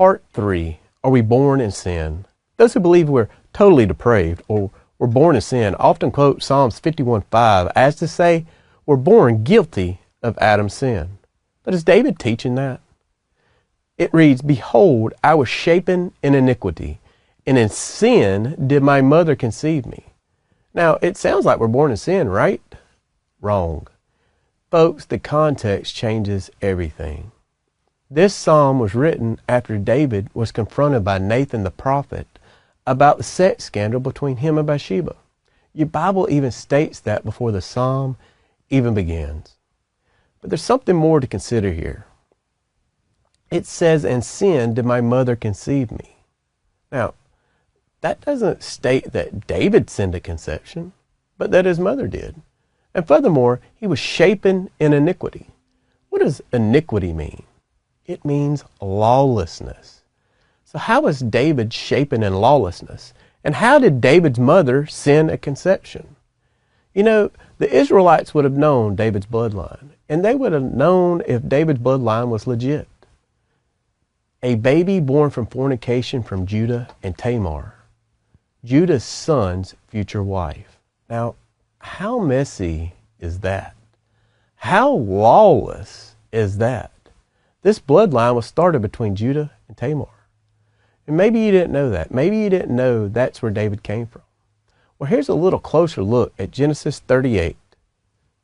Part 3, Are we born in sin? Those who believe we're totally depraved or we're born in sin often quote Psalms 51:5 as to say we're born guilty of Adam's sin. But is David teaching that? It reads, Behold, I was shapen in iniquity, and in sin did my mother conceive me. Now, it sounds like we're born in sin, right? Wrong. Folks, the context changes everything. This psalm was written after David was confronted by Nathan the prophet about the sex scandal between him and Bathsheba. Your Bible even states that before the psalm even begins. But there's something more to consider here. It says, In sin did my mother conceive me. Now, that doesn't state that David sinned at conception, but that his mother did. And furthermore, he was shapen in iniquity. What does iniquity mean? It means lawlessness. So how was David shapen in lawlessness? And how did David's mother sin at conception? You know, the Israelites would have known David's bloodline, and they would have known if David's bloodline was legit. A baby born from fornication from Judah and Tamar, Judah's son's future wife. Now, how messy is that? How lawless is that? This bloodline was started between Judah and Tamar. And maybe you didn't know that. Maybe you didn't know that's where David came from. Well, here's a little closer look at Genesis 38.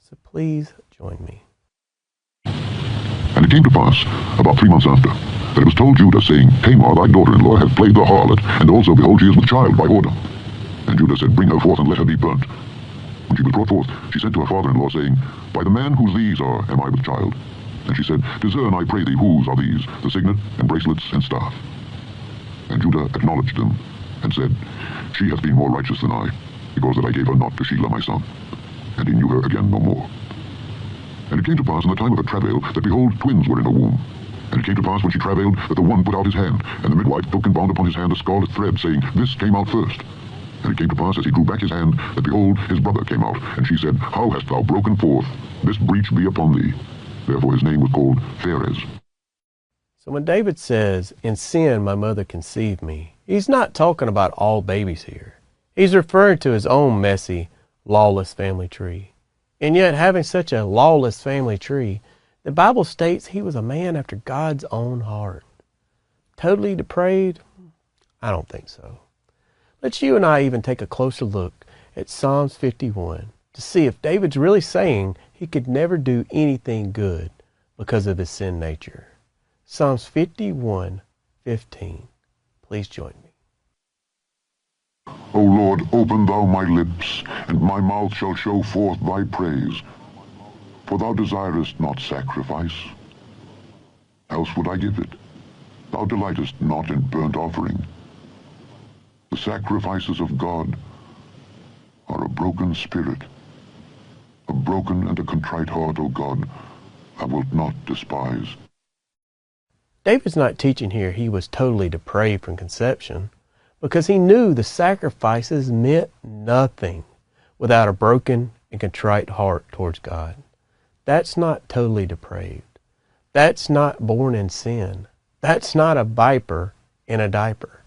So please join me. And it came to pass, about 3 months after, that it was told Judah, saying, Tamar, thy daughter-in-law, hath played the harlot, and also, behold, she is with child by order. And Judah said, Bring her forth, and let her be burnt. When she was brought forth, she said to her father-in-law, saying, By the man whose these are, am I with child? And she said, Discern, I pray thee, whose are these, the signet, and bracelets, and staff? And Judah acknowledged them, and said, She hath been more righteous than I, because that I gave her not to Shelah my son. And he knew her again no more. And it came to pass in the time of her travail, that behold, twins were in her womb. And it came to pass when she travailed, that the one put out his hand, and the midwife took and bound upon his hand a scarlet thread, saying, This came out first. And it came to pass, as he drew back his hand, that behold, his brother came out. And she said, How hast thou broken forth? This breach be upon thee. Therefore his name was called Pharez. So when David says, In sin my mother conceived me, he's not talking about all babies here. He's referring to his own messy, lawless family tree. And yet, having such a lawless family tree, the Bible states he was a man after God's own heart. Totally depraved? I don't think so. Let's you and I even take a closer look at Psalms 51 to see if David's really saying he could never do anything good because of his sin nature. Psalms 51:15. Please join me. O Lord, open thou my lips, and my mouth shall show forth thy praise. For thou desirest not sacrifice, else would I give it. Thou delightest not in burnt offering. The sacrifices of God are a broken spirit. A broken and a contrite heart, O God, thou wilt not despise. David's not teaching here he was totally depraved from conception, because he knew the sacrifices meant nothing without a broken and contrite heart towards God. That's not totally depraved. That's not born in sin. That's not a viper in a diaper.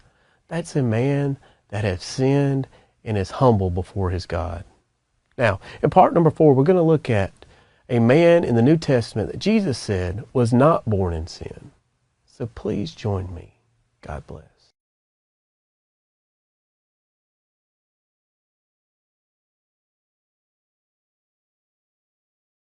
That's a man that has sinned and is humble before his God. Now, in part number 4, we're going to look at a man in the New Testament that Jesus said was not born in sin. So please join me. God bless.